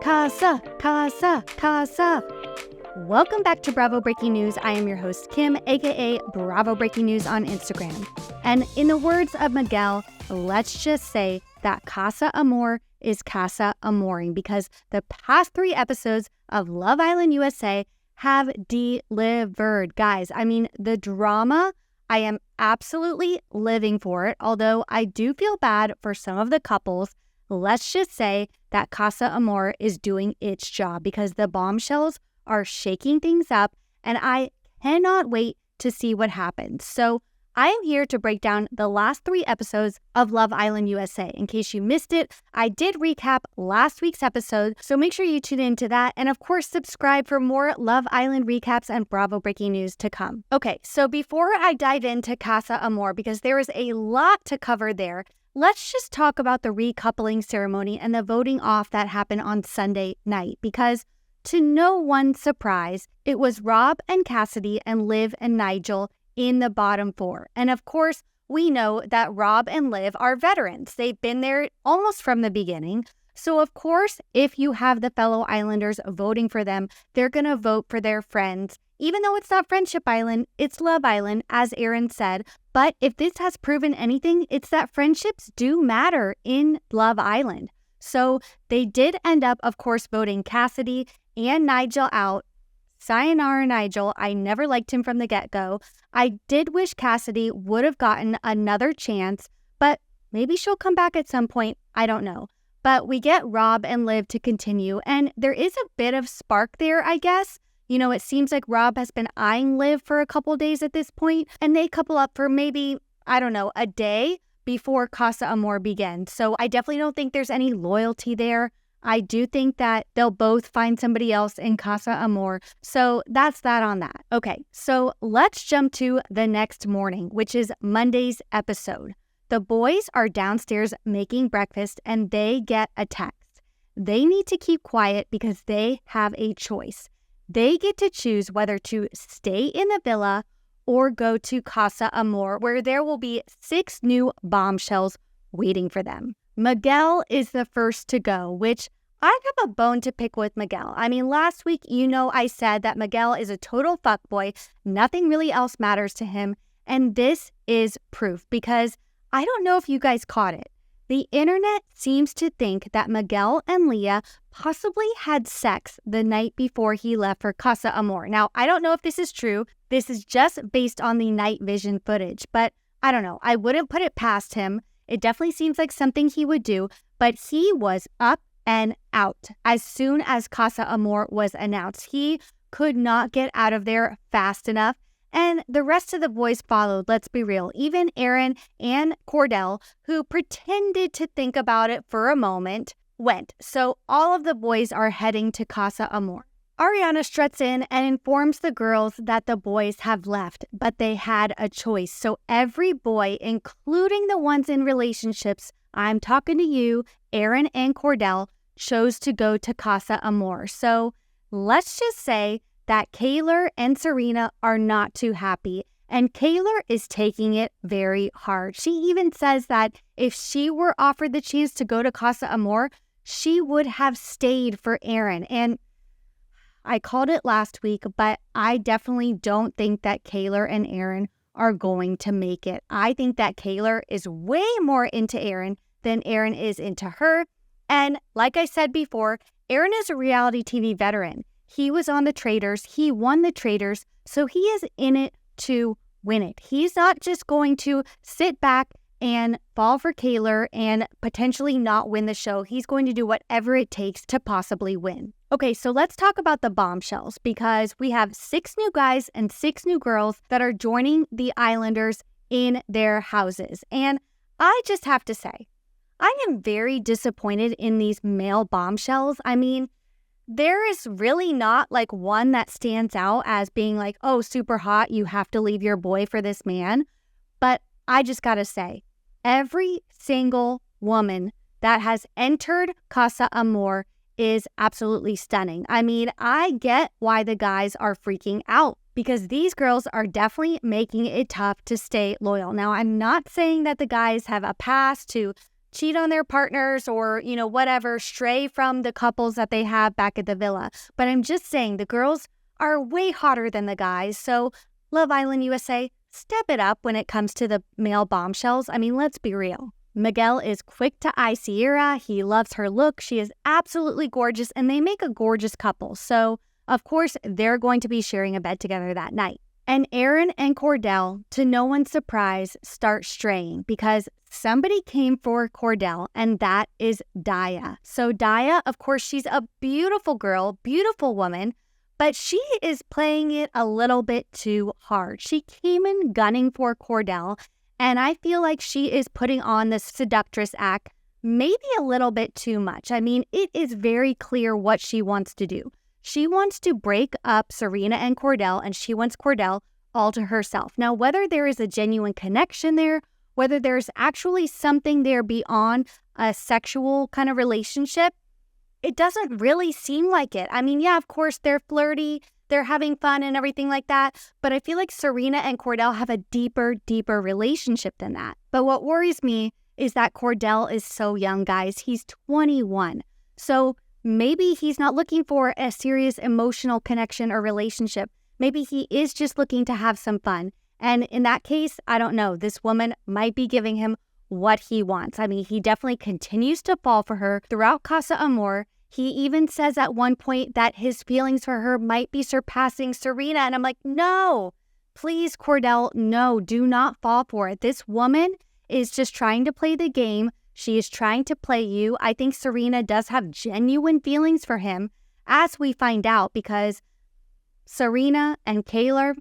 Casa, Casa, Casa. Welcome back to Bravo Breaking News. I am your host, Kim, aka Bravo Breaking News on Instagram. And in the words of Miguel, let's just say that Casa Amor is Casa Amoring because the past 3 episodes of Love Island USA have delivered. Guys, I mean, the drama, I am absolutely living for it. Although I do feel bad for some of the couples. Let's just say that Casa Amor is doing its job because the bombshells are shaking things up and I cannot wait to see what happens. So I am here to break down the last 3 episodes of Love Island USA. In case you missed it, I did recap last week's episode, so make sure you tune into that. And of course, subscribe for more Love Island recaps and Bravo Breaking News to come. Okay, so before I dive into Casa Amor, because there is a lot to cover there, let's just talk about the recoupling ceremony and the voting off that happened on Sunday night. Because to no one's surprise, it was Rob and Cassidy and Liv and Nigel in the bottom 4. And of course, we know that Rob and Liv are veterans. They've been there almost from the beginning. So of course, if you have the fellow Islanders voting for them, they're going to vote for their friends. Even though it's not Friendship Island, it's Love Island, as Aaron said. But if this has proven anything, it's that friendships do matter in Love Island. So they did end up, of course, voting Cassidy and Nigel out. Sayonara, Nigel. I never liked him from the get-go. I did wish Cassidy would have gotten another chance, but maybe she'll come back at some point. I don't know. But we get Rob and Liv to continue, and there is a bit of spark there, I guess. You know, it seems like Rob has been eyeing Liv for a couple days at this point, and they couple up for maybe, I don't know, a day before Casa Amor begins. So I definitely don't think there's any loyalty there. I do think that they'll both find somebody else in Casa Amor. So that's that on that. Okay, so let's jump to the next morning, which is Monday's episode. The boys are downstairs making breakfast and they get a text. They need to keep quiet because they have a choice. They get to choose whether to stay in the villa or go to Casa Amor, where there will be 6 new bombshells waiting for them. Miguel is the first to go, which I have a bone to pick with Miguel. I mean, last week, you know, I said that Miguel is a total fuckboy. Nothing really else matters to him. And this is proof because I don't know if you guys caught it. The internet seems to think that Miguel and Leah possibly had sex the night before he left for Casa Amor. Now, I don't know if this is true. This is just based on the night vision footage, but I don't know. I wouldn't put it past him. It definitely seems like something he would do, but he was up and out as soon as Casa Amor was announced. He could not get out of there fast enough, and the rest of the boys followed, let's be real. Even Aaron and Cordell, who pretended to think about it for a moment, went. So all of the boys are heading to Casa Amor. Ariana struts in and informs the girls that the boys have left, but they had a choice. So every boy, including the ones in relationships, I'm talking to you, Aaron and Cordell, chose to go to Casa Amor. So let's just say that Kaylor and Serena are not too happy, and Kaylor is taking it very hard. She even says that if she were offered the chance to go to Casa Amor, she would have stayed for Aaron. And I called it last week, but I definitely don't think that Kaylor and Aaron are going to make it. I think that Kaylor is way more into Aaron than Aaron is into her. And like I said before, Aaron is a reality TV veteran. He was on The Traitors. He won The Traitors. So he is in it to win it. He's not just going to sit back and fall for Kaylor and potentially not win the show. He's going to do whatever it takes to possibly win. Okay, so let's talk about the bombshells because we have 6 new guys and 6 new girls that are joining the Islanders in their houses. And I just have to say, I am very disappointed in these male bombshells. I mean, there is really not like one that stands out as being like, oh, super hot, you have to leave your boy for this man. But I just gotta say, every single woman that has entered Casa Amor is absolutely stunning. I mean, I get why the guys are freaking out because these girls are definitely making it tough to stay loyal. Now, I'm not saying that the guys have a pass to cheat on their partners or, whatever, stray from the couples that they have back at the villa. But I'm just saying the girls are way hotter than the guys. So Love Island USA, step it up when it comes to the male bombshells. I mean, let's be real. Miguel is quick to eye Sierra. He loves her look. She is absolutely gorgeous, and they make a gorgeous couple. So, of course, they're going to be sharing a bed together that night. And Aaron and Cordell, to no one's surprise, start straying because somebody came for Cordell, and that is Daya. So Daya, of course, she's a beautiful girl, beautiful woman, but she is playing it a little bit too hard. She came in gunning for Cordell, and I feel like she is putting on this seductress act maybe a little bit too much. I mean, it is very clear what she wants to do. She wants to break up Serena and Cordell, and she wants Cordell all to herself. Now, whether there is a genuine connection there, whether there's actually something there beyond a sexual kind of relationship, it doesn't really seem like it. I mean, yeah, of course, they're flirty, they're having fun and everything like that, but I feel like Serena and Cordell have a deeper relationship than that. But what worries me is that Cordell is so young, guys. He's 21. So maybe he's not looking for a serious emotional connection or relationship. Maybe he is just looking to have some fun. And in that case, I don't know. This woman might be giving him what he wants. I mean, he definitely continues to fall for her throughout Casa Amor. He even says at one point that his feelings for her might be surpassing Serena. And I'm like, no, please, Cordell, no, do not fall for it. This woman is just trying to play the game. She is trying to play you. I think Serena does have genuine feelings for him, as we find out, because Serena and Kaylor,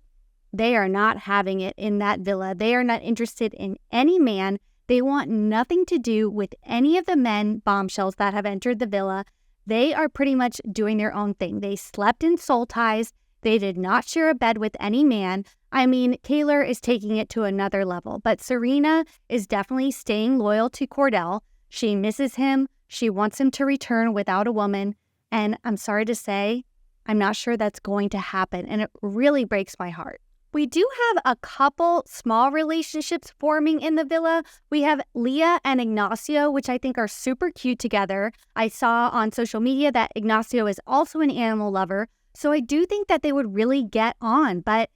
they are not having it in that villa. They are not interested in any man. They want nothing to do with any of the men bombshells that have entered the villa. They are pretty much doing their own thing. They slept in soul ties. They did not share a bed with any man. I mean, Kaylor is taking it to another level, but Serena is definitely staying loyal to Cordell. She misses him. She wants him to return without a woman. And I'm sorry to say, I'm not sure that's going to happen. And it really breaks my heart. We do have a couple small relationships forming in the villa. We have Leah and Ignacio, which I think are super cute together. I saw on social media that Ignacio is also an animal lover. So I do think that they would really get on. But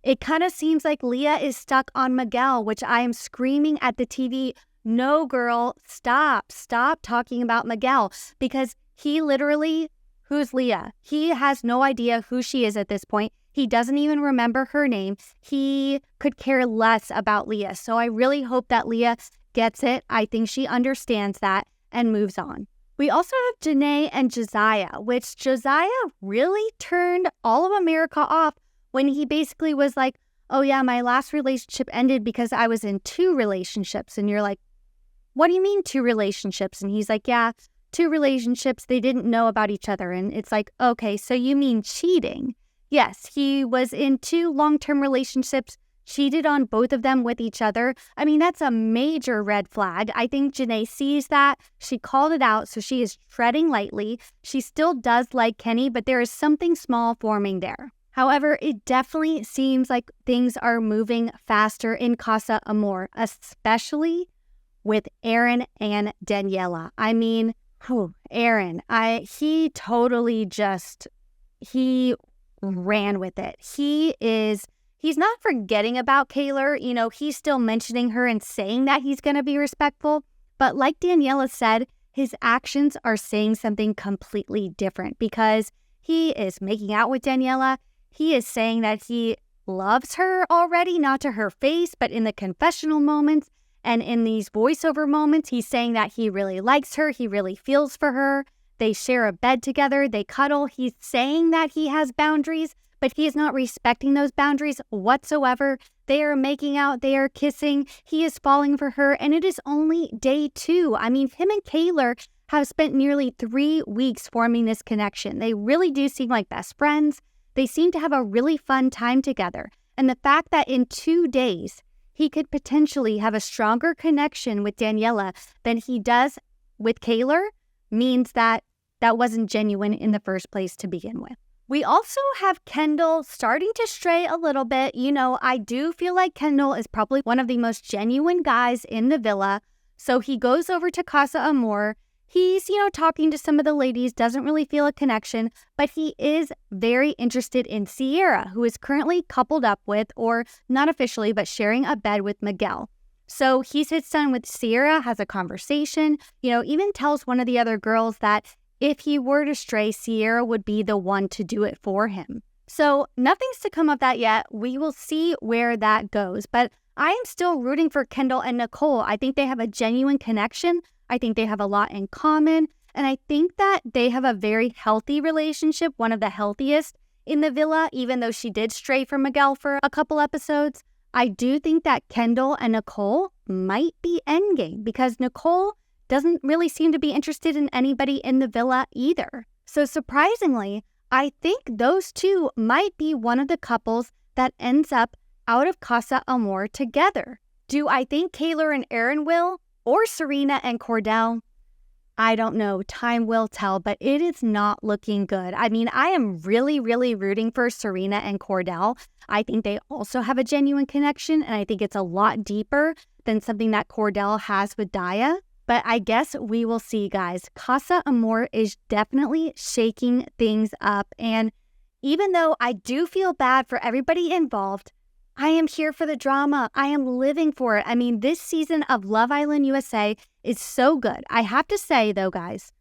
it kind of seems like Leah is stuck on Miguel, which I am screaming at the TV, no, girl, stop talking about Miguel. Because he literally, who's Leah? He has no idea who she is at this point. He doesn't even remember her name. He could care less about Leah. So I really hope that Leah gets it. I think she understands that and moves on. We also have Janae and Josiah, which Josiah really turned all of America off when he basically was like, oh yeah, my last relationship ended because I was in 2 relationships. And you're like, what do you mean 2 relationships? And he's like, yeah, 2 relationships. They didn't know about each other. And it's like, okay, so you mean cheating? Yes, he was in 2 long-term relationships, cheated on both of them with each other. I mean, that's a major red flag. I think Janae sees that. She called it out, so she is treading lightly. She still does like Kenny, but there is something small forming there. However, it definitely seems like things are moving faster in Casa Amor, especially with Aaron and Daniela. I mean, Aaron, he ran with it. He's not forgetting about Kaylor. He's still mentioning her and saying that he's going to be respectful. But like Daniela said, his actions are saying something completely different because he is making out with Daniela. He is saying that he loves her already, not to her face, but in the confessional moments and in these voiceover moments, he's saying that he really likes her. He really feels for her. They share a bed together. They cuddle. He's saying that he has boundaries, but he is not respecting those boundaries whatsoever. They are making out. They are kissing. He is falling for her, and it is only day 2. I mean, him and Kaylor have spent nearly 3 weeks forming this connection. They really do seem like best friends. They seem to have a really fun time together. And the fact that in 2 days, he could potentially have a stronger connection with Daniela than he does with Kaylor means that wasn't genuine in the first place to begin with. We also have Kendall starting to stray a little bit. I do feel like Kendall is probably one of the most genuine guys in the villa. So he goes over to Casa Amor. He's, talking to some of the ladies, doesn't really feel a connection, but he is very interested in Sierra, who is currently coupled up with, or not officially, but sharing a bed with Miguel. So he sits down with Sierra, has a conversation, even tells one of the other girls that if he were to stray, Sierra would be the one to do it for him. So nothing's to come of that yet. We will see where that goes. But I am still rooting for Kendall and Nicole. I think they have a genuine connection. I think they have a lot in common. And I think that they have a very healthy relationship, one of the healthiest in the villa, even though she did stray from Miguel for a couple episodes. I do think that Kendall and Nicole might be endgame because Nicole doesn't really seem to be interested in anybody in the villa either. So surprisingly, I think those two might be one of the couples that ends up out of Casa Amor together. Do I think Kaylor and Aaron will? Or Serena and Cordell? I don't know. Time will tell, but it is not looking good. I mean, I am really, really rooting for Serena and Cordell. I think they also have a genuine connection, and I think it's a lot deeper than something that Cordell has with Daya. But I guess we will see, guys. Casa Amor is definitely shaking things up. And even though I do feel bad for everybody involved, I am here for the drama. I am living for it. I mean, this season of Love Island USA is so good. I have to say, though, guys,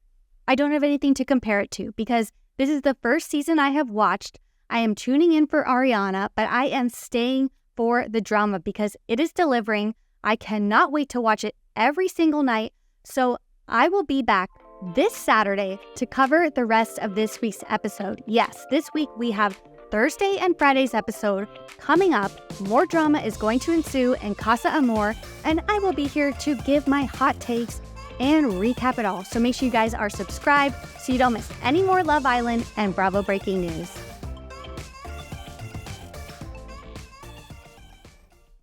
I don't have anything to compare it to because this is the first season I have watched. I am tuning in for Ariana, but I am staying for the drama because it is delivering. I cannot wait to watch it every single night. So I will be back this Saturday to cover the rest of this week's episode. Yes, this week we have Thursday and Friday's episode coming up. More drama is going to ensue in Casa Amor, and I will be here to give my hot takes and recap it all. So make sure you guys are subscribed so you don't miss any more Love Island and Bravo Breaking News.